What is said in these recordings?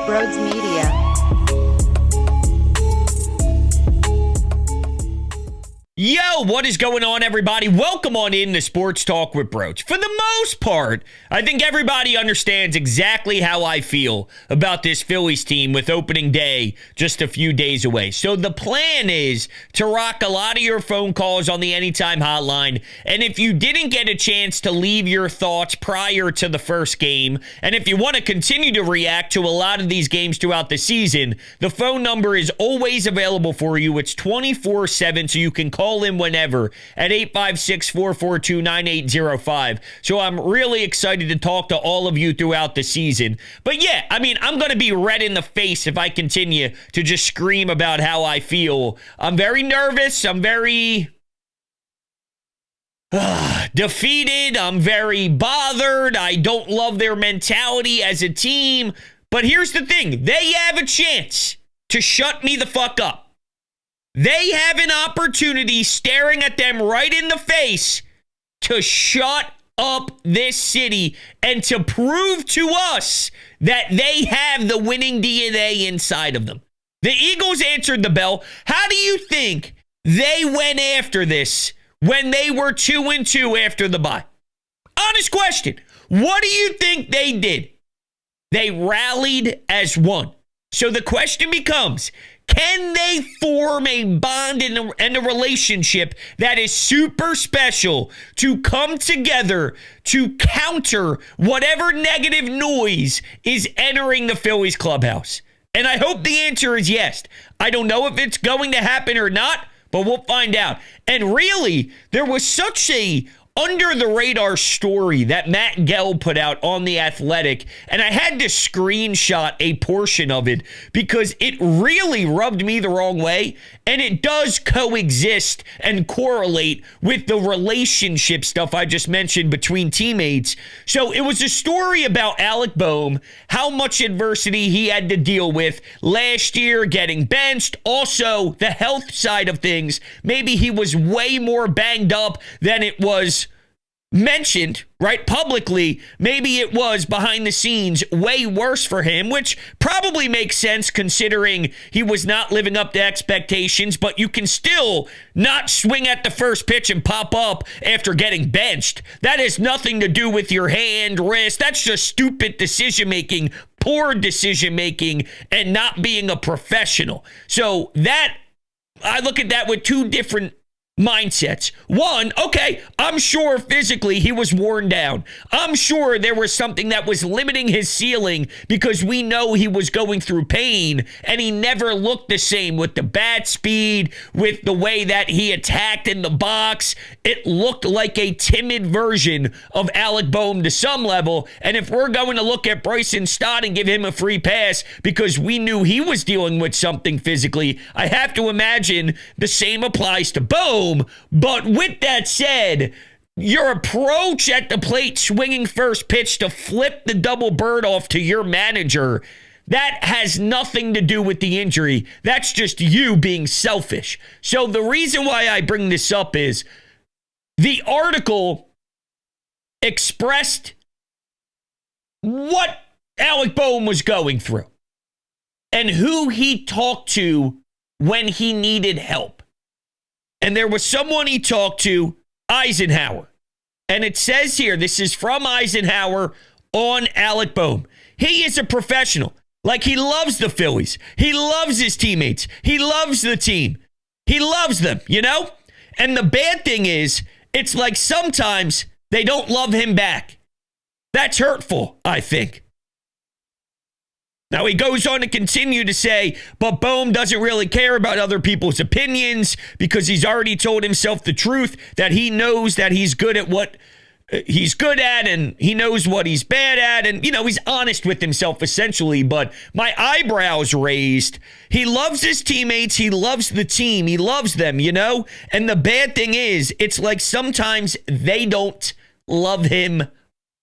Brodes Media. Yo, what is going on, everybody? Welcome on in to Sports Talk with Brodes. For the most part, I think everybody understands exactly how I feel about this Phillies team with opening day just a few days away. So the plan is to rock a lot of your phone calls on the Anytime Hotline. And if you didn't get a chance to leave your thoughts prior to the first game, and if you want to continue to react to a lot of these games throughout the season, the phone number is always available for you. It's 24/7, so you can call in whenever at 856-442-9805. So I'm really excited to talk to all of you throughout the season. But yeah, I mean, I'm going to be red in the face if I continue to just scream about how I feel. I'm very nervous. I'm very defeated. I'm very bothered. I don't love their mentality as a team. But here's the thing. They have a chance to shut me the fuck up. They have an opportunity staring at them right in the face to shut up this city and to prove to us that they have the winning DNA inside of them. The Eagles answered the bell. How do you think they went after this when they were 2-2 after the bye? Honest question. What do you think they did? They rallied as one. So the question becomes, can they form a bond and a relationship that is super special to come together to counter whatever negative noise is entering the Phillies clubhouse? And I hope the answer is yes. I don't know if it's going to happen or not, but we'll find out. And really, there was such a under-the-radar story that Matt Gell put out on The Athletic, and I had to screenshot a portion of it because it really rubbed me the wrong way, and it does coexist and correlate with the relationship stuff I just mentioned between teammates. So it was a story about Alec Bohm, how much adversity he had to deal with last year, getting benched, also the health side of things. Maybe he was way more banged up than it was mentioned, right, publicly. Maybe it was behind the scenes way worse for him, which probably makes sense considering he was not living up to expectations, but you can still not swing at the first pitch and pop up after getting benched. That has nothing to do with your hand, wrist. That's just stupid decision-making, poor decision-making, and not being a professional. So that, I look at that with two different mindsets. One, okay, I'm sure physically he was worn down. I'm sure there was something that was limiting his ceiling because we know he was going through pain and he never looked the same with the bat speed, with the way that he attacked in the box. It looked like a timid version of Alec Bohm to some level. And if we're going to look at Bryson Stott and give him a free pass because we knew he was dealing with something physically, I have to imagine the same applies to Bohm. But with that said, your approach at the plate, swinging first pitch to flip the double bird off to your manager, that has nothing to do with the injury. That's just you being selfish. So the reason why I bring this up is the article expressed what Alec Bohm was going through and who he talked to when he needed help. And there was someone he talked to, Eisenhower. And it says here, this is from Eisenhower on Alec Bohm. He is a professional. Like, he loves the Phillies. He loves his teammates. He loves the team. He loves them, you know? And the bad thing is, it's like sometimes they don't love him back. That's hurtful, I think. Now, he goes on to continue to say, but Bohm doesn't really care about other people's opinions because he's already told himself the truth that he knows that he's good at what he's good at and he knows what he's bad at. And, you know, he's honest with himself, essentially. But my eyebrows raised. He loves his teammates. He loves the team. He loves them, you know. And the bad thing is, it's like sometimes they don't love him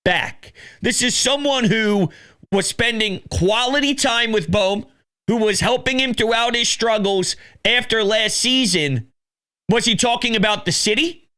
back. This is someone who was spending quality time with Bohm, who was helping him throughout his struggles after last season. Was he talking about the city?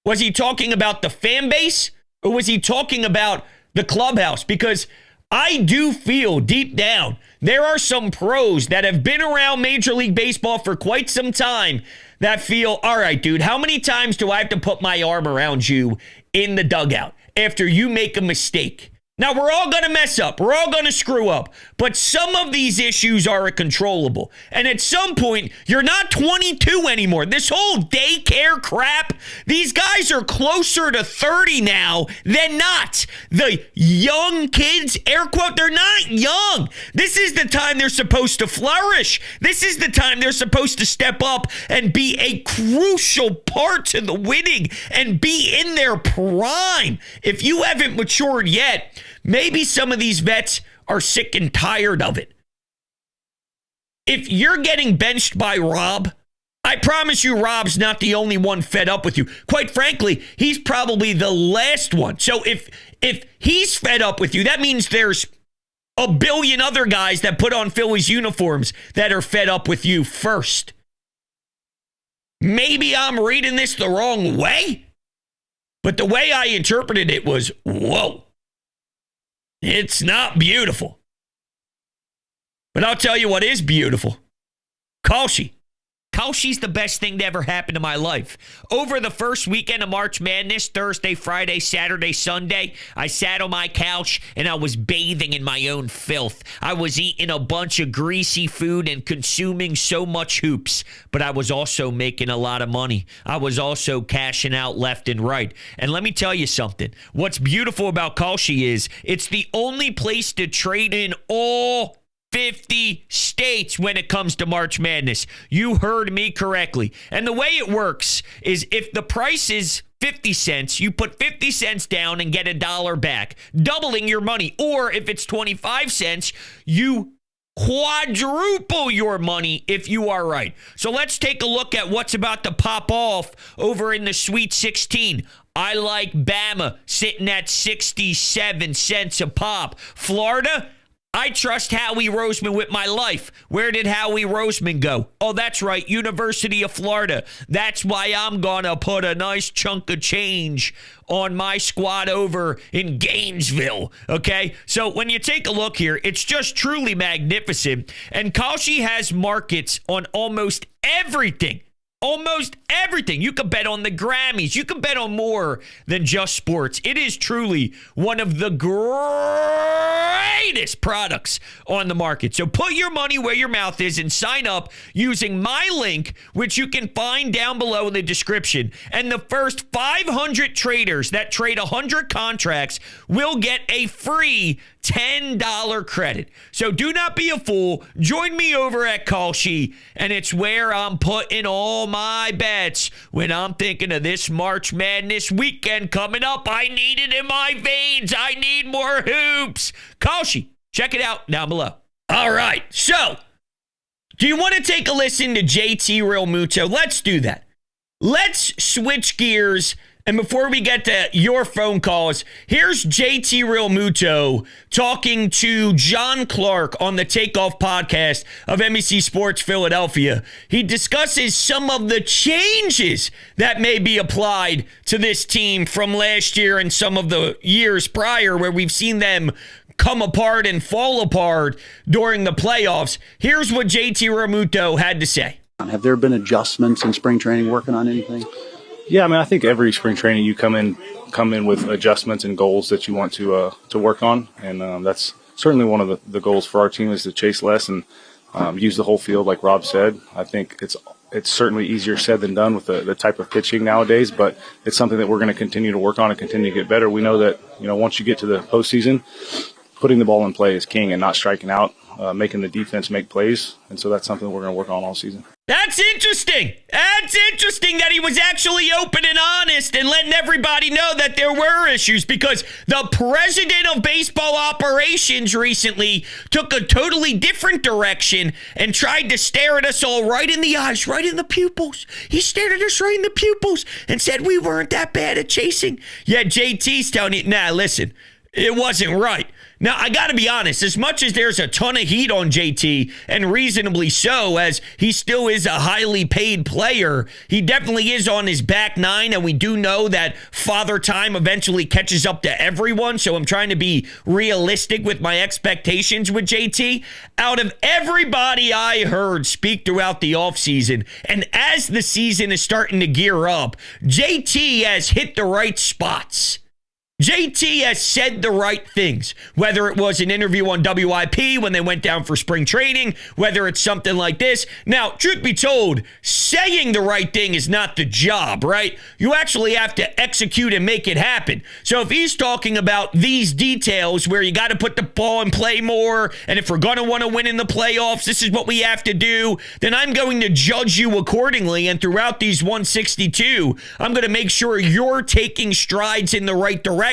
Was he talking about the fan base? Or was he talking about the clubhouse? Because I do feel deep down there are some pros that have been around Major League Baseball for quite some time that feel, all right, dude, how many times do I have to put my arm around you in the dugout after you make a mistake? Now, we're all going to mess up. We're all going to screw up. But some of these issues are controllable. And at some point, you're not 22 anymore. This whole daycare crap, these guys are closer to 30 now than not. The young kids, air quote, they're not young. This is the time they're supposed to flourish. This is the time they're supposed to step up and be a crucial part to the winning and be in their prime. If you haven't matured yet, maybe some of these vets are sick and tired of it. If you're getting benched by Rob, I promise you Rob's not the only one fed up with you. Quite frankly, he's probably the last one. So if he's fed up with you, that means there's a billion other guys that put on Phillies uniforms that are fed up with you first. Maybe I'm reading this the wrong way, but the way I interpreted it was, whoa. It's not beautiful. But I'll tell you what is beautiful. Kalshi. Kalshi's the best thing to ever happen to my life. Over the first weekend of March Madness, Thursday, Friday, Saturday, Sunday, I sat on my couch and I was bathing in my own filth. I was eating a bunch of greasy food and consuming so much hoops, but I was also making a lot of money. I was also cashing out left and right. And let me tell you something. What's beautiful about Kalshi is it's the only place to trade in all 50 states when it comes to March Madness. You heard me correctly. And the way it works is if the price is 50 cents, you put 50 cents down and get $1 back, doubling your money. Or if it's 25 cents, you quadruple your money if you are right. So let's take a look at what's about to pop off over in the Sweet 16. I like Bama sitting at 67 cents a pop. Florida, I trust Howie Roseman with my life. Where did Howie Roseman go? Oh, that's right, University of Florida. That's why I'm going to put a nice chunk of change on my squad over in Gainesville, okay? So when you take a look here, it's just truly magnificent. And Kalshi has markets on almost everything. Almost everything. You can bet on the Grammys. You can bet on more than just sports. It is truly one of the greatest products on the market. So put your money where your mouth is and sign up using my link, which you can find down below in the description. And the first 500 traders that trade 100 contracts will get a free $10 credit. So do not be a fool. Join me over at Kalshi, and it's where I'm putting all my bets when I'm thinking of this March Madness weekend coming up. I need it in my veins. I need more hoops. Kalshi, check it out down below. All right, so do you want to take a listen to JT Realmuto? Let's do that. Let's switch gears. And before we get to your phone calls, here's JT Realmuto talking to John Clark on the Takeoff podcast of NBC Sports Philadelphia. He discusses some of the changes that may be applied to this team from last year and some of the years prior where we've seen them come apart and fall apart during the playoffs. Here's what JT Realmuto had to say. Have there been adjustments in spring training working on anything? Yeah, I mean, I think every spring training you come in with adjustments and goals that you want to work on, and that's certainly one of the goals for our team is to chase less and use the whole field, like Rob said. I think it's certainly easier said than done with the type of pitching nowadays, but it's something that we're going to continue to work on and continue to get better. We know that once you get to the postseason, putting the ball in play is king and not striking out, making the defense make plays, and so that's something we're going to work on all season. That's interesting. That's interesting that he was actually open and honest and letting everybody know that there were issues, because the president of baseball operations recently took a totally different direction and tried to stare at us all right in the eyes, right in the pupils. He stared at us right in the pupils and said we weren't that bad at chasing. Yet JT's telling you, nah, listen, it wasn't right. Now, I got to be honest, as much as there's a ton of heat on JT, and reasonably so, as he still is a highly paid player, he definitely is on his back nine, and we do know that father time eventually catches up to everyone, so I'm trying to be realistic with my expectations with JT. Out of everybody I heard speak throughout the offseason, and as the season is starting to gear up, JT has hit the right spots. JT has said the right things, whether it was an interview on WIP when they went down for spring training, whether it's something like this. Now, truth be told, saying the right thing is not the job, right? You actually have to execute and make it happen. So if he's talking about these details where you got to put the ball in play more, and if we're going to want to win in the playoffs, this is what we have to do, then I'm going to judge you accordingly. And throughout these 162, I'm going to make sure you're taking strides in the right direction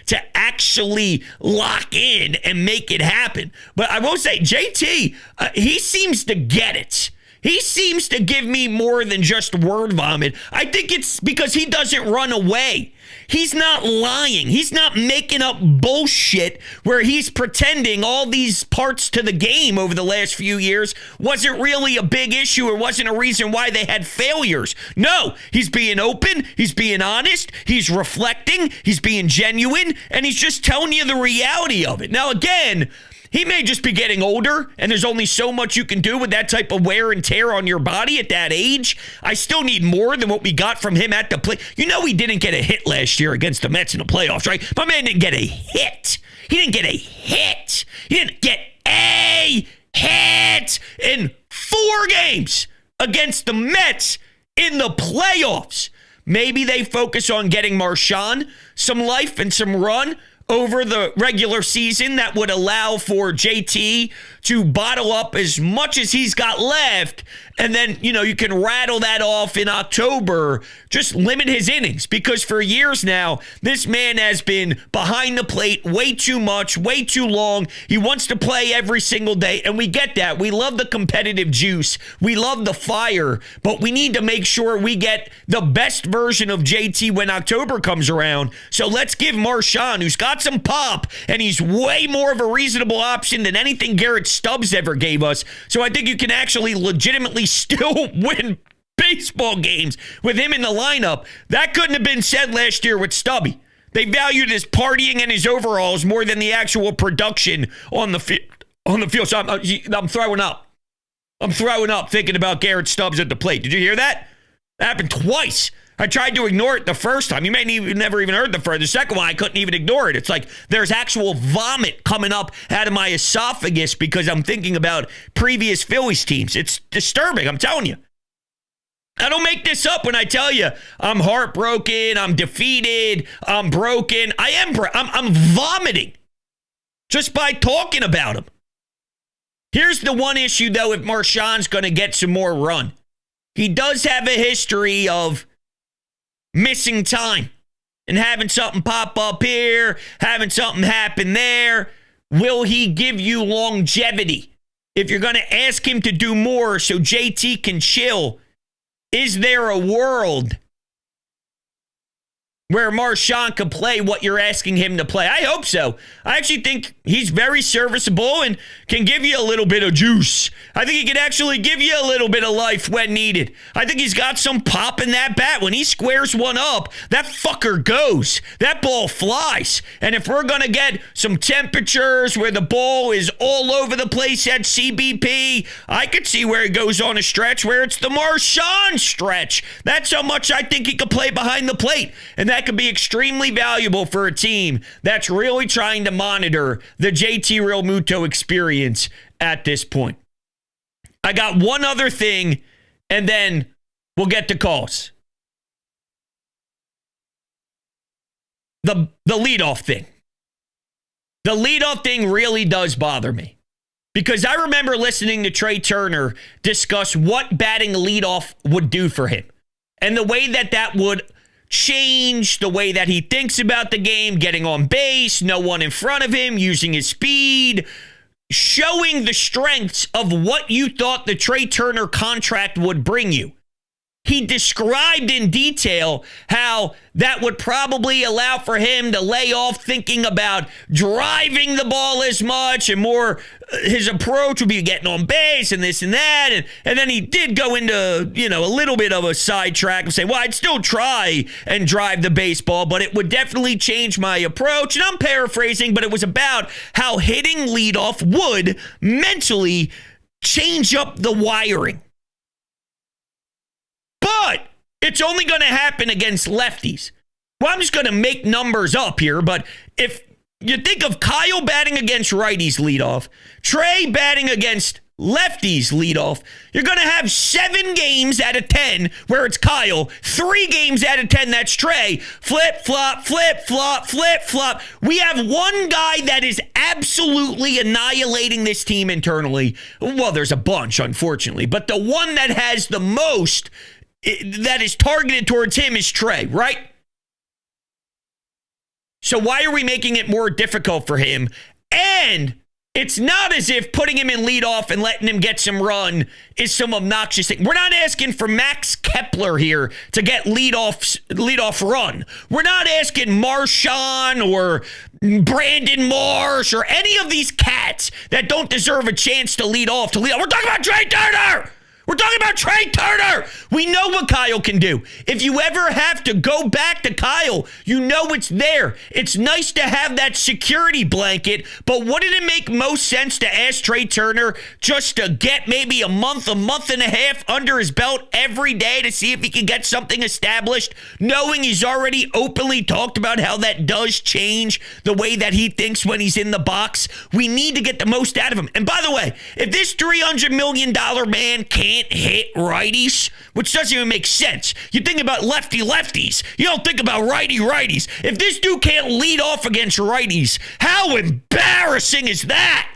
to actually lock in and make it happen. But I will say, JT, he seems to get it. He seems to give me more than just word vomit. I think it's because he doesn't run away. He's not lying. He's not making up bullshit where he's pretending all these parts to the game over the last few years wasn't really a big issue or wasn't a reason why they had failures. No, he's being open. He's being honest. He's reflecting. He's being genuine. And he's just telling you the reality of it. Now, again, he may just be getting older, and there's only so much you can do with that type of wear and tear on your body at that age. I still need more than what we got from him at the plate. You know he didn't get a hit last year against the Mets in the playoffs, right? My man didn't get a hit. He didn't get a hit. He didn't get a hit in 4 games against the Mets in the playoffs. Maybe they focus on getting Marchand some life and some run over the regular season that would allow for JT to bottle up as much as he's got left. And then, you can rattle that off in October. Just limit his innings, because for years now, this man has been behind the plate way too much, way too long. He wants to play every single day, and we get that. We love the competitive juice. We love the fire, but we need to make sure we get the best version of JT when October comes around. So let's give Marchand, who's got some pop, and he's way more of a reasonable option than anything Garrett Stubbs ever gave us. So I think you can actually legitimately still win baseball games with him in the lineup. That couldn't have been said last year with Stubby. They valued his partying and his overalls more than the actual production on the field. So I'm throwing up. I'm throwing up thinking about Garrett Stubbs at the plate. Did you hear that? That happened twice. I tried to ignore it the first time. You may never even heard the first. The second one, I couldn't even ignore it. It's like there's actual vomit coming up out of my esophagus because I'm thinking about previous Phillies teams. It's disturbing, I'm telling you. I don't make this up when I tell you I'm heartbroken, I'm defeated, I'm broken. I'm vomiting just by talking about him. Here's the one issue, though, if Marchand's going to get some more run. He does have a history of missing time and having something pop up here, having something happen there. Will he give you longevity? If you're going to ask him to do more so JT can chill, is there a world where Marchand could play what you're asking him to play? I hope so. I actually think he's very serviceable and can give you a little bit of juice. I think he can actually give you a little bit of life when needed. I think he's got some pop in that bat. When he squares one up, that fucker goes. That ball flies. And if we're going to get some temperatures where the ball is all over the place at CBP, I could see where it goes on a stretch where it's the Marchand stretch. That's how much I think he could play behind the plate. And that could be extremely valuable for a team that's really trying to monitor the JT Realmuto experience at this point. I got one other thing, and then we'll get to calls. The leadoff thing. The leadoff thing really does bother me. Because I remember listening to Trey Turner discuss what batting leadoff would do for him. And the way that would change the way that he thinks about the game, getting on base, no one in front of him, using his speed, showing the strengths of what you thought the Trey Turner contract would bring you. he described in detail how that would probably allow for him to lay off thinking about driving the ball as much and more his approach would be getting on base and this and that. And then he did go into, a little bit of a sidetrack and say, well, I'd still try and drive the baseball, but it would definitely change my approach. And I'm paraphrasing, but it was about how hitting leadoff would mentally change up the wiring. But it's only going to happen against lefties. Well, I'm just going to make numbers up here, but if you think of Kyle batting against righties leadoff, Trey batting against lefties leadoff, you're going to have 7 games out of 10 where it's Kyle, 3 games out of 10 that's Trey. Flip-flop, flip-flop, flip-flop. We have one guy that is absolutely annihilating this team internally. Well, there's a bunch, unfortunately, but the one that has the most that is targeted towards him is Trey, right? So why are we making it more difficult for him? And it's not as if putting him in leadoff and letting him get some run is some obnoxious thing. We're not asking for Max Kepler here to get leadoff run. We're not asking Marshawn or Brandon Marsh or any of these cats that don't deserve a chance to lead off. We're talking about Trey Turner. We're talking about Trey Turner. We know what Kyle can do. If you ever have to go back to Kyle, you know it's there. It's nice to have that security blanket, but wouldn't it make most sense to ask Trey Turner just to get maybe a month and a half under his belt every day to see if he can get something established, knowing he's already openly talked about how that does change the way that he thinks when he's in the box? We need to get the most out of him. And by the way, if this $300 million man can't hit righties, which doesn't even make sense. You think about lefties. You don't think about righties. If this dude can't lead off against righties, how embarrassing is that?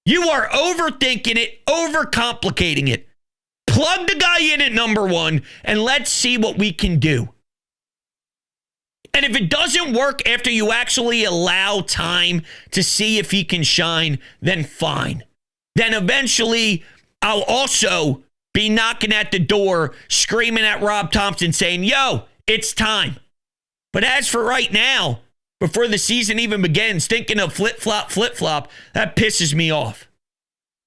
You are overthinking it, overcomplicating it. Plug the guy in at number 1 and let's see what we can do. And if it doesn't work after you actually allow time to see if he can shine, then fine. Then eventually I'll also be knocking at the door, screaming at Rob Thompson, saying, yo, it's time. But as for right now, before the season even begins, thinking of flip-flop, that pisses me off.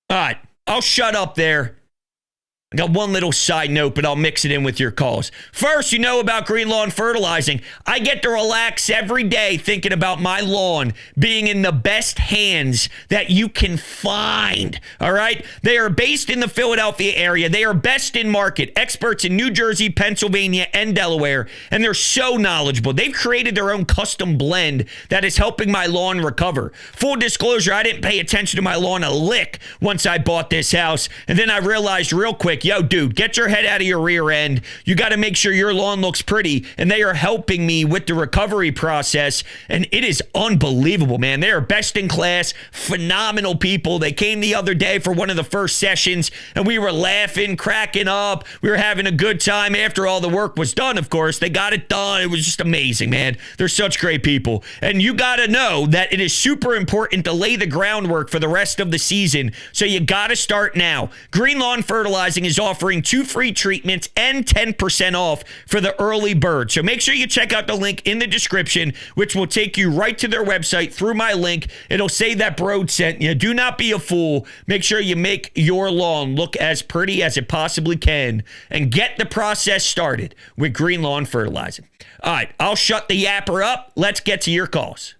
All right, I'll shut up there. I got one little side note, but I'll mix it in with your calls. First, you know about Green Lawn Fertilizing. I get to relax every day thinking about my lawn being in the best hands that you can find, all right? They are based in the Philadelphia area. They are best in market, experts in New Jersey, Pennsylvania, and Delaware, and they're so knowledgeable. They've created their own custom blend that is helping my lawn recover. Full disclosure, I didn't pay attention to my lawn a lick once I bought this house, and then I realized real quick, yo, dude, get your head out of your rear end. You got to make sure your lawn looks pretty. And they are helping me with the recovery process. And it is unbelievable, man. They are best in class, phenomenal people. They came the other day for one of the first sessions, and we were laughing, cracking up. We were having a good time after all the work was done, of course. They got it done. It was just amazing, man. They're such great people. And you got to know that it is super important to lay the groundwork for the rest of the season. So you got to start now. Green Lawn Fertilizing is offering 2 free treatments and 10% off for the early bird. So make sure you check out the link in the description, which will take you right to their website through my link. It'll say that Brodes sent you. Do not be a fool. Make sure you make your lawn look as pretty as it possibly can and get the process started with Green Lawn Fertilizing. All right, I'll shut the yapper up. Let's get to your calls.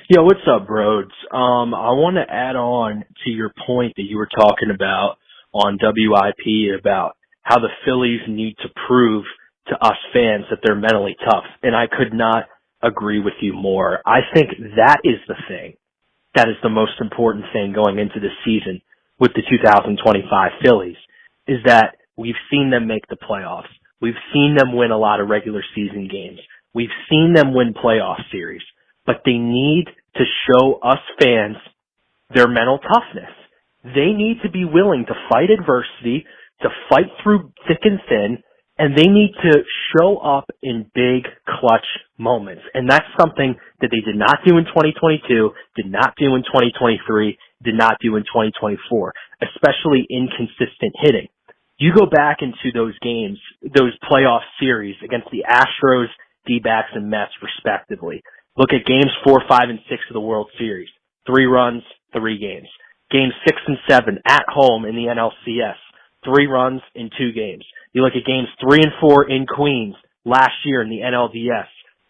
Yo, what's up, Brodes? I want to add on to your point that you were talking about on WIP about how the Phillies need to prove to us fans that they're mentally tough. And I could not agree with you more. I think that is the thing. That is the most important thing going into this season with the 2025 Phillies, is that we've seen them make the playoffs. We've seen them win a lot of regular season games. We've seen them win playoff series. But they need to show us fans their mental toughness. They need to be willing to fight adversity, to fight through thick and thin, and they need to show up in big clutch moments. And that's something that they did not do in 2022, did not do in 2023, did not do in 2024, especially inconsistent hitting. You go back into those games, those playoff series against the Astros, D-backs, and Mets, respectively. Look at games 4, 5, and 6 of the World Series. 3 runs, 3 games. Games 6 and 7 at home in the NLCS. 3 runs in 2 games. You look at games 3 and 4 in Queens last year in the NLDS.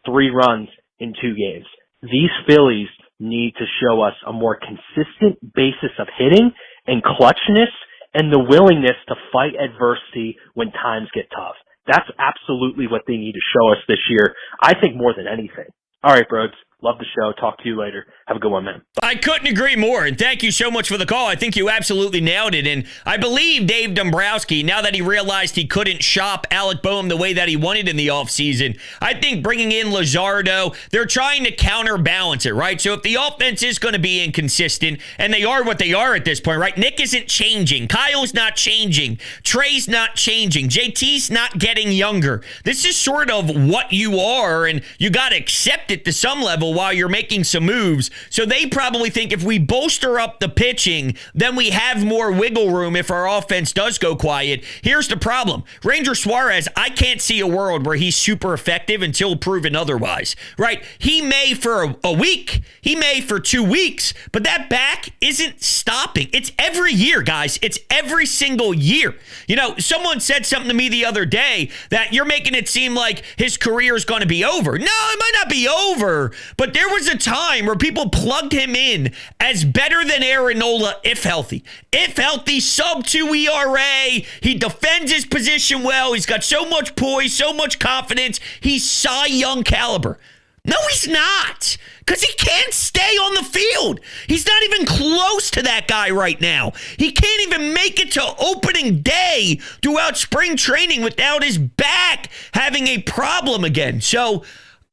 3 runs in 2 games. These Phillies need to show us a more consistent basis of hitting and clutchness and the willingness to fight adversity when times get tough. That's absolutely what they need to show us this year, I think, more than anything. All right, Brodes. Love the show. Talk to you later. Have a good one, man. I couldn't agree more, and thank you so much for the call. I think you absolutely nailed it, and I believe Dave Dombrowski, now that he realized he couldn't shop Alec Bohm the way that he wanted in the offseason, I think bringing in Luzardo, they're trying to counterbalance it, right? So if the offense is going to be inconsistent, and they are what they are at this point, right? Nick isn't changing. Kyle's not changing. Trey's not changing. JT's not getting younger. This is sort of what you are, and you got to accept it to some level while you're making some moves. So they probably think if we bolster up the pitching, then we have more wiggle room if our offense does go quiet. Here's the problem. Ranger Suarez, I can't see a world where he's super effective until proven otherwise, right? He may for a week, he may for 2 weeks, but that back isn't stopping. It's every year, guys. It's every single year. You know, someone said something to me the other day that you're making it seem like his career is going to be over. No, it might not be over, but there was a time where people plugged him in as better than Aaron Nola if healthy. If healthy, sub 2 ERA. He defends his position well. He's got so much poise, so much confidence. He's Cy Young caliber. No, he's not, because he can't stay on the field. He's not even close to that guy right now. He can't even make it to opening day throughout spring training without his back having a problem again. So,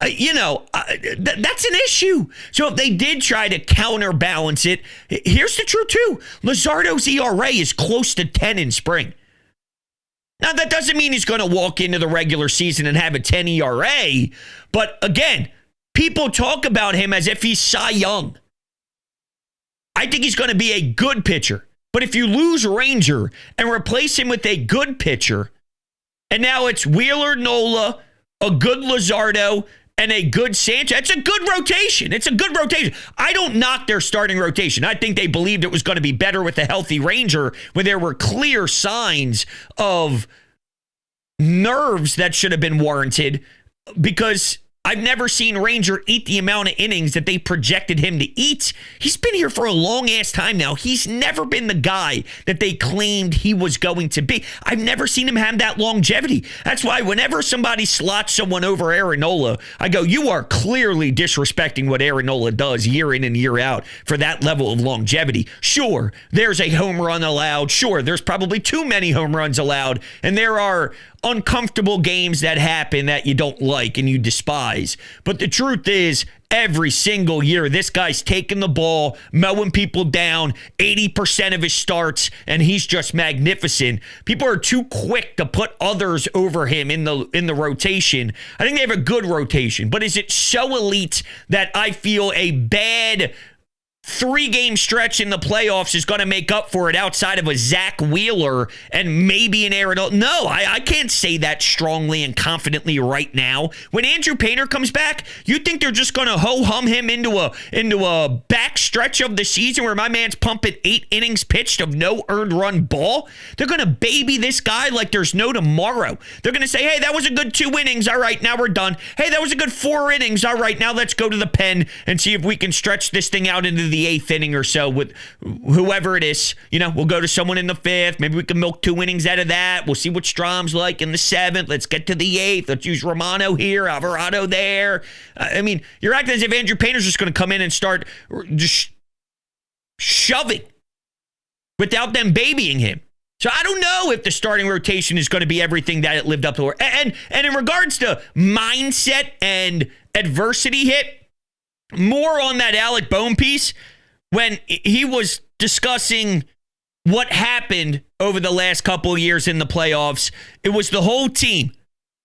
that's an issue. So if they did try to counterbalance it, here's the truth too. Luzardo's ERA is close to 10 in spring. Now, that doesn't mean he's going to walk into the regular season and have a 10 ERA. But again, people talk about him as if he's Cy Young. I think he's going to be a good pitcher. But if you lose Ranger and replace him with a good pitcher, and now it's Wheeler, Nola, a good Luzardo, and a good Sanchez. It's a good rotation. It's a good rotation. I don't knock their starting rotation. I think they believed it was going to be better with a healthy Ranger when there were clear signs of nerves that should have been warranted, because I've never seen Ranger eat the amount of innings that they projected him to eat. He's been here for a long-ass time now. He's never been the guy that they claimed he was going to be. I've never seen him have that longevity. That's why whenever somebody slots someone over Aaron Nola, I go, you are clearly disrespecting what Aaron Nola does year in and year out for that level of longevity. Sure, there's a home run allowed. Sure, there's probably too many home runs allowed. And there are uncomfortable games that happen that you don't like and you despise. But the truth is, every single year, this guy's taking the ball, mowing people down, 80% of his starts, and he's just magnificent. People are too quick to put others over him in the rotation. I think they have a good rotation, but is it so elite that I feel a bad 3-game stretch in the playoffs is going to make up for it outside of a Zach Wheeler and maybe an Aaron? No, I can't say that strongly and confidently right now. When Andrew Painter comes back, you think they're just going to ho-hum him into a back stretch of the season where my man's pumping 8 innings pitched of no earned run ball? They're going to baby this guy like there's no tomorrow. They're going to say, hey, that was a good 2 innings. All right, now we're done. Hey, that was a good 4 innings. All right, now let's go to the pen and see if we can stretch this thing out into the 8th inning or so with whoever it is. We'll go to someone in the 5th. Maybe we can milk 2 innings out of that. We'll see what Strom's like in the 7th. Let's get to the 8th. Let's use Romano here, Alvarado there. I mean, you're acting as if Andrew Painter's just going to come in and start just shoving without them babying him. So I don't know if the starting rotation is going to be everything that it lived up to. And in regards to mindset and adversity hit, more on that Alec Bohm piece, when he was discussing what happened over the last couple of years in the playoffs, it was the whole team.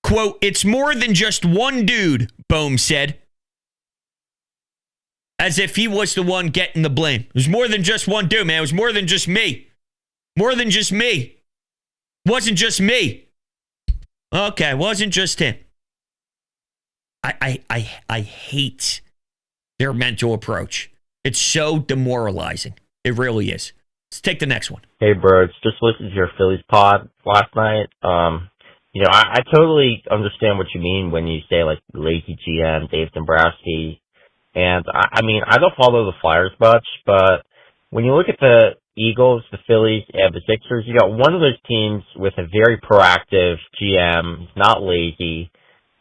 Quote, it's more than just one dude, Bohm said. As if he was the one getting the blame. It was more than just one dude, man. It was more than just me. More than just me. Wasn't just me. Okay, wasn't just him. I hate their mental approach. It's so demoralizing. It really is. Let's take the next one. Hey, Brodes, just listened to your Phillies pod last night. I totally understand what you mean when you say, like, lazy GM, Dave Dombrowski. And, I don't follow the Flyers much, but when you look at the Eagles, the Phillies, and the Sixers, you got one of those teams with a very proactive GM. He's not lazy.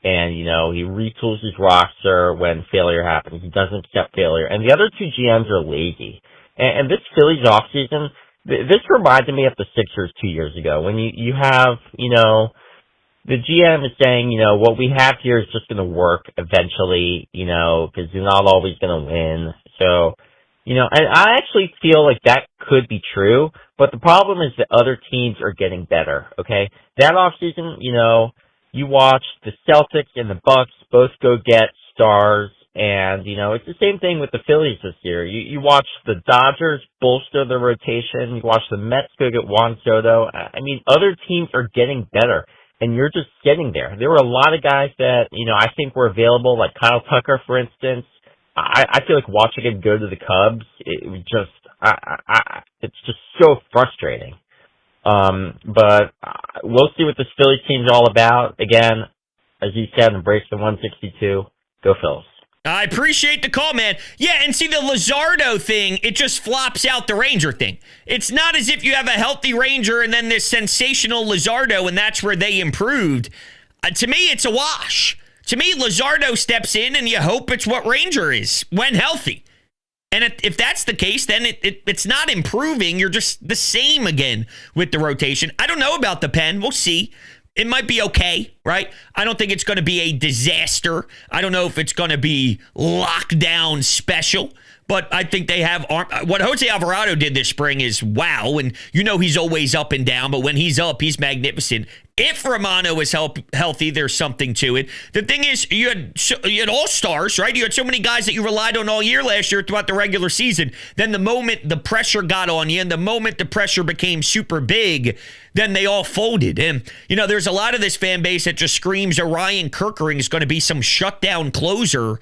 And, he retools his roster when failure happens. He doesn't accept failure. And the other two GMs are lazy. And this Phillies offseason, this reminded me of the Sixers 2 years ago when you have, the GM is saying, what we have here is just going to work eventually, because you're not always going to win. So, and I actually feel like that could be true, but the problem is that other teams are getting better, okay? That offseason, you watch the Celtics and the Bucks both go get stars, and, it's the same thing with the Phillies this year. You watch the Dodgers bolster their rotation. You watch the Mets go get Juan Soto. Other teams are getting better, and you're just sitting there. There were a lot of guys that, I think were available, like Kyle Tucker, for instance. I feel like watching him go to the Cubs, it was just, it's just so frustrating. But we'll see what this Phillies team's all about. Again, as you said, embrace the 162. Go Phils. I appreciate the call, man. Yeah, and see, the Luzardo thing, it just flops out the Ranger thing. It's not as if you have a healthy Ranger and then this sensational Luzardo, and that's where they improved. To me, it's a wash. To me, Luzardo steps in, and you hope it's what Ranger is when healthy. And if that's the case, then it's not improving. You're just the same again with the rotation. I don't know about the pen. We'll see. It might be okay, right? I don't think it's going to be a disaster. I don't know if it's going to be lockdown special, but I think they have what Jose Alvarado did this spring is wow, and he's always up and down, but when he's up, he's magnificent. If Romano is healthy, there's something to it. The thing is, you had all-stars, right? You had so many guys that you relied on all year last year throughout the regular season. Then the moment the pressure got on you and the moment the pressure became super big, then they all folded. And, there's a lot of this fan base that just screams Orion Kerkering is going to be some shutdown closer.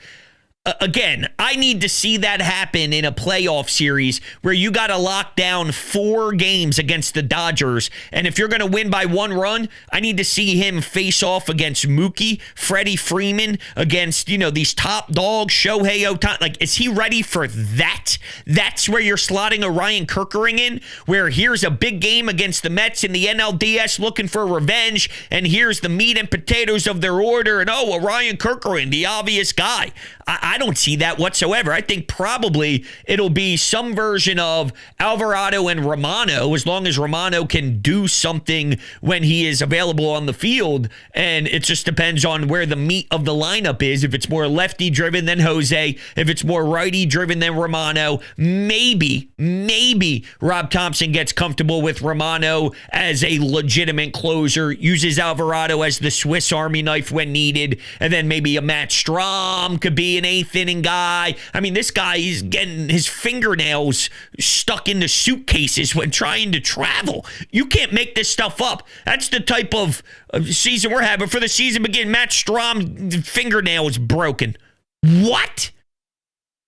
Again, I need to see that happen in a playoff series where you got to lock down 4 games against the Dodgers. And if you're going to win by 1 run, I need to see him face off against Mookie, Freddie Freeman, against, these top dogs, Shohei Ohtani. Like, is he ready for that? That's where you're slotting Orion Kerkering in, where here's a big game against the Mets in the NLDS looking for revenge, and here's the meat and potatoes of their order, and Orion Kerkering, the obvious guy. I don't see that whatsoever. I think probably it'll be some version of Alvarado and Romano, as long as Romano can do something when he is available on the field. And it just depends on where the meat of the lineup is. If it's more lefty-driven than Jose, if it's more righty-driven than Romano, maybe Rob Thompson gets comfortable with Romano as a legitimate closer, uses Alvarado as the Swiss Army knife when needed, and then maybe a Matt Strahm could be an 8th inning guy. This guy is getting his fingernails stuck into suitcases when trying to travel. You can't make this stuff up. That's the type of season we're having. For the season begin, Matt Strahm's fingernail is broken. What?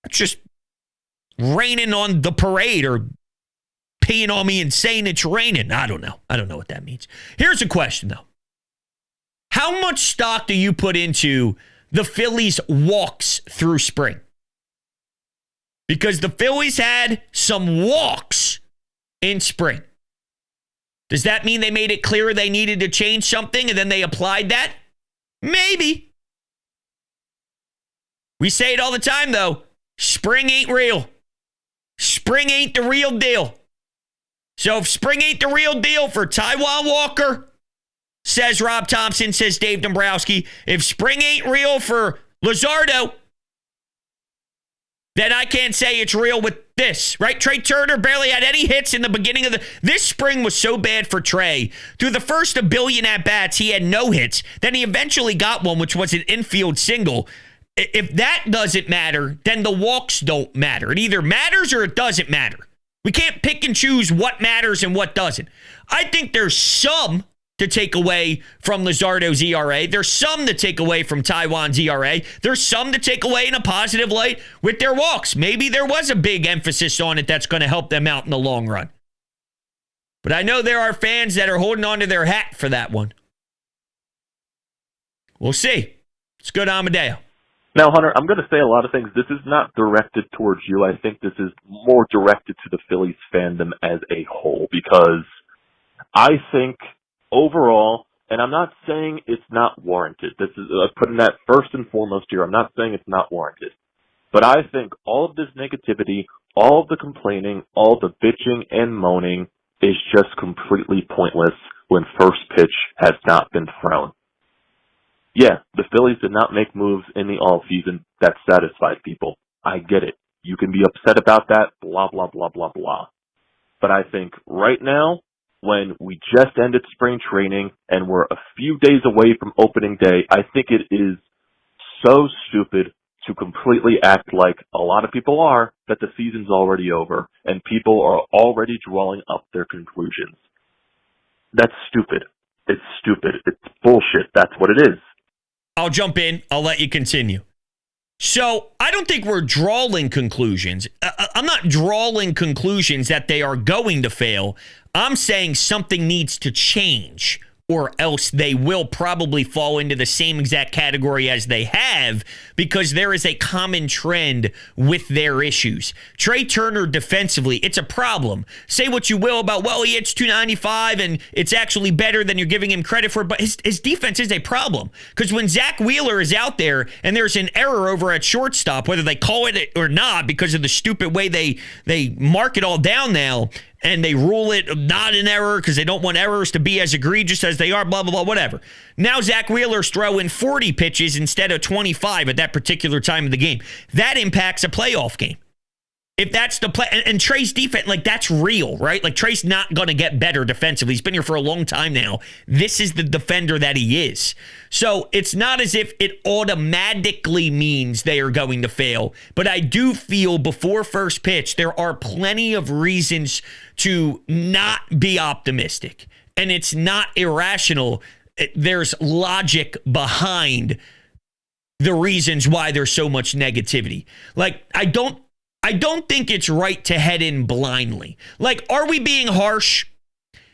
It's just raining on the parade or peeing on me and saying it's raining. I don't know. I don't know what that means. Here's a question, though. How much stock do you put into the Phillies' walks through spring? Because the Phillies had some walks in spring. Does that mean they made it clear they needed to change something and then they applied that? Maybe. We say it all the time, though. Spring ain't real. Spring ain't the real deal. So if spring ain't the real deal for Taijuan Walker, says Rob Thompson, says Dave Dombrowski, if spring ain't real for Luzardo, then I can't say it's real with this, right? Trey Turner barely had any hits in the beginning of this spring was so bad for Trey. Through the first 1 billion at-bats, he had no hits. Then he eventually got one, which was an infield single. If that doesn't matter, then the walks don't matter. It either matters or it doesn't matter. We can't pick and choose what matters and what doesn't. I think there's some to take away from Luzardo's ERA. There's some to take away from Taiwan's ERA. There's some to take away in a positive light with their walks. Maybe there was a big emphasis on it that's going to help them out in the long run. But I know there are fans that are holding on to their hat for that one. We'll see. Let's go to Amadeo. Now, Hunter, I'm going to say a lot of things. This is not directed towards you. I think this is more directed to the Phillies fandom as a whole, because I think overall, and I'm not saying it's not warranted. This is putting that first and foremost here. I'm not saying it's not warranted. But I think all of this negativity, all of the complaining, all the bitching and moaning is just completely pointless when first pitch has not been thrown. Yeah, the Phillies did not make moves in the offseason that satisfied people. I get it. You can be upset about that, blah, blah, blah, blah, blah. But I think right now, when we just ended spring training and we're a few days away from opening day, I think it is so stupid to completely act like a lot of people are, that the season's already over and people are already drawing up their conclusions. That's stupid. It's stupid. It's bullshit. That's what it is. I'll jump in. I'll let you continue. So I don't think we're drawing conclusions. I'm not drawing conclusions that they are going to fail. I'm saying something needs to change, or else they will probably fall into the same exact category as they have, because there is a common trend with their issues. Trey Turner defensively, it's a problem. Say what you will about, well, he hits 295 and it's actually better than you're giving him credit for, but his defense is a problem. Because when Zach Wheeler is out there and there's an error over at shortstop, whether they call it or not because of the stupid way they mark it all down now, and they rule it not an error because they don't want errors to be as egregious as they are, blah, blah, blah, whatever. Now Zach Wheeler's throwing 40 pitches instead of 25 at that particular time of the game. That impacts a playoff game. If that's the play, and Trey's defense, like, that's real, right? Like, Trey's not going to get better defensively. He's been here for a long time now. This is the defender that he is. So it's not as if it automatically means they are going to fail. But I do feel before first pitch, there are plenty of reasons to not be optimistic. And it's not irrational. There's logic behind the reasons why there's so much negativity. Like, I don't think it's right to head in blindly. Like, are we being harsh?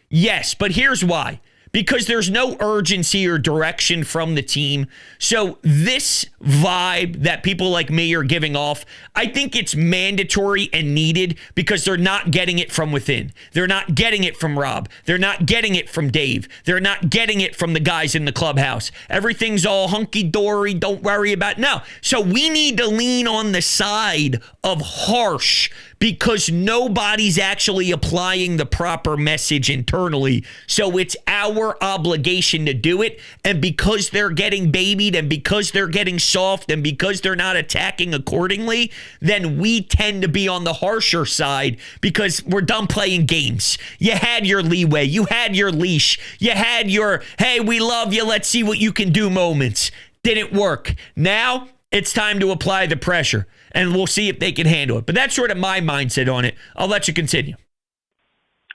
Yes, but here's why. Because there's no urgency or direction from the team. So this vibe that people like me are giving off, I think it's mandatory and needed because they're not getting it from within. They're not getting it from Rob. They're not getting it from Dave. They're not getting it from the guys in the clubhouse. Everything's all hunky-dory. Don't worry about it. No. So we need to lean on the side of harsh because nobody's actually applying the proper message internally. So it's our obligation to do it. And because they're getting babied and because they're getting soft and because they're not attacking accordingly, then we tend to be on the harsher side because we're done playing games. You had your leeway. You had your leash. You had your, hey, we love you, let's see what you can do moments. Didn't work. Now it's time to apply the pressure. And we'll see if they can handle it. But that's sort of my mindset on it. I'll let you continue.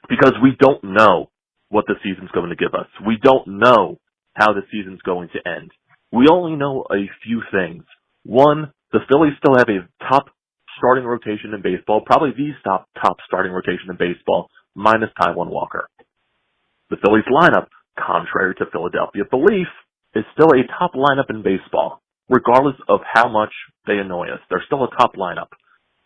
Because we don't know what the season's going to give us. We don't know how the season's going to end. We only know a few things. One, the Phillies still have a top starting rotation in baseball, probably the top starting rotation in baseball, minus Taiwan Walker. The Phillies lineup, contrary to Philadelphia belief, is still a top lineup in baseball. Regardless of how much they annoy us, they're still a top lineup.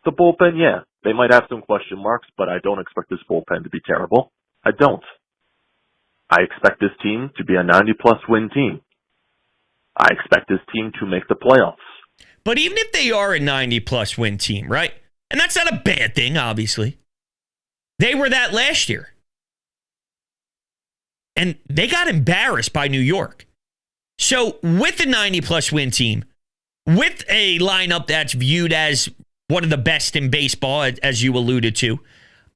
The bullpen, yeah, they might have some question marks, but I don't expect this bullpen to be terrible. I don't. I expect this team to be a 90-plus win team. I expect this team to make the playoffs. But even if they are a 90-plus win team, right? And that's not a bad thing, obviously. They were that last year. And they got embarrassed by New York. So with a 90-plus win team, with a lineup that's viewed as one of the best in baseball, as you alluded to,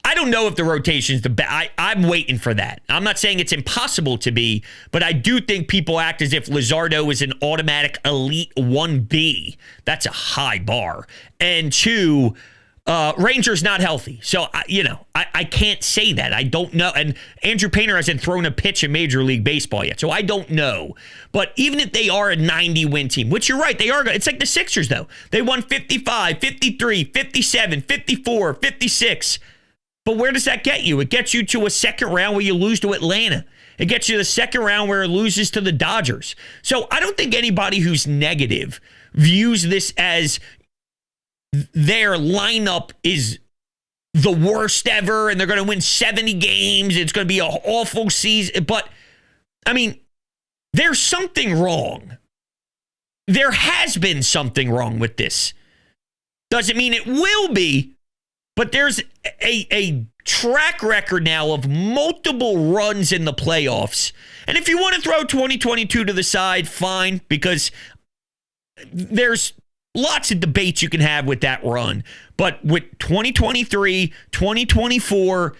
I don't know if the rotation's the best. I'm waiting for that. I'm not saying it's impossible to be, but I do think people act as if Luzardo is an automatic elite 1B. That's a high bar. And two, Rangers not healthy. So, I can't say that. I don't know. And Andrew Painter hasn't thrown a pitch in Major League Baseball yet. So I don't know. But even if they are a 90-win team, which you're right, they are. It's like the Sixers, though. They won 55, 53, 57, 54, 56. But where does that get you? It gets you to a second round where you lose to Atlanta. It gets you to the second round where it loses to the Dodgers. So I don't think anybody who's negative views this as their lineup is the worst ever and they're going to win 70 games. It's going to be an awful season. But, I mean, there's something wrong. There has been something wrong with this. Doesn't mean it will be, but there's a track record now of multiple runs in the playoffs. And if you want to throw 2022 to the side, fine, because there's lots of debates you can have with that run. But with 2023, 2024,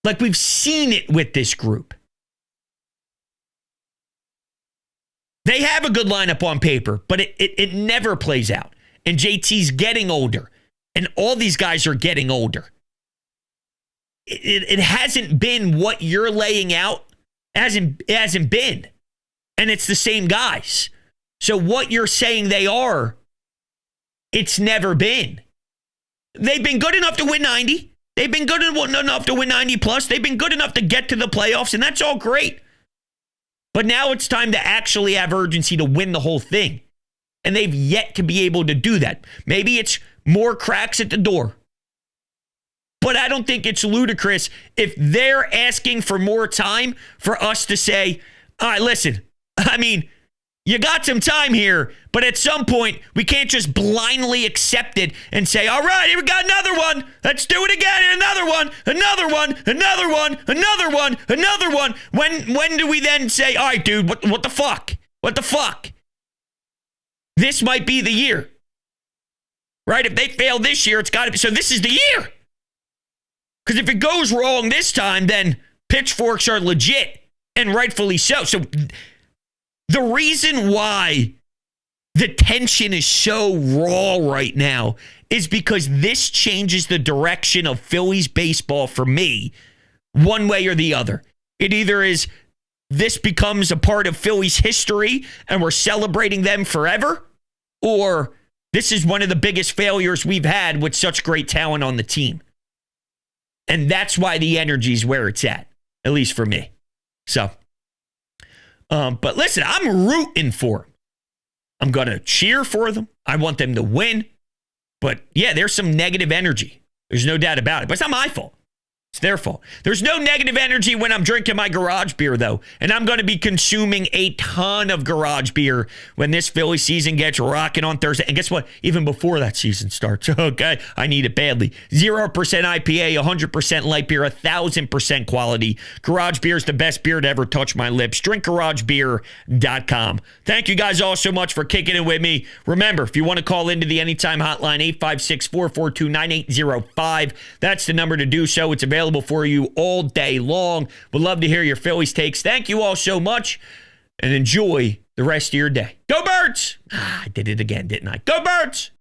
like we've seen it with this group. They have a good lineup on paper, but it never plays out. And JT's getting older. And all these guys are getting older. It hasn't been what you're laying out. It hasn't been. And it's the same guys. So what you're saying they are, it's never been. They've been good enough to win 90. They've been good enough to win 90 plus. They've been good enough to get to the playoffs, and that's all great. But now it's time to actually have urgency to win the whole thing. And they've yet to be able to do that. Maybe it's more cracks at the door. But I don't think it's ludicrous if they're asking for more time for us to say, all right, listen, I mean, you got some time here, but at some point, we can't just blindly accept it and say, all right, here we got another one. Let's do it again. Another one, another one, another one, another one, another one. When do we then say, all right, dude, what the fuck? What the fuck? This might be the year. Right? If they fail this year, it's got to be. So this is the year. Because if it goes wrong this time, then pitchforks are legit and rightfully so. So the reason why the tension is so raw right now is because this changes the direction of Phillies baseball for me, one way or the other. It either is this becomes a part of Phillies history and we're celebrating them forever, or this is one of the biggest failures we've had with such great talent on the team. And that's why the energy's where it's at least for me. So, but listen, I'm rooting for them. I'm going to cheer for them. I want them to win. But yeah, there's some negative energy. There's no doubt about it. But it's not my fault. It's their fault. There's no negative energy when I'm drinking my garage beer, though. And I'm going to be consuming a ton of garage beer when this Philly season gets rocking on Thursday. And guess what? Even before that season starts, okay, I need it badly. 0% IPA, 100% light beer, 1,000% quality. Garage beer is the best beer to ever touch my lips. DrinkGarageBeer.com. Thank you guys all so much for kicking it with me. Remember, if you want to call into the Anytime Hotline, 856-442-9805. That's the number to do so. It's available for you all day long. Would love to hear your Phillies takes. Thank you all so much and enjoy the rest of your day. Go Birds! I did it again, didn't I? Go Birds!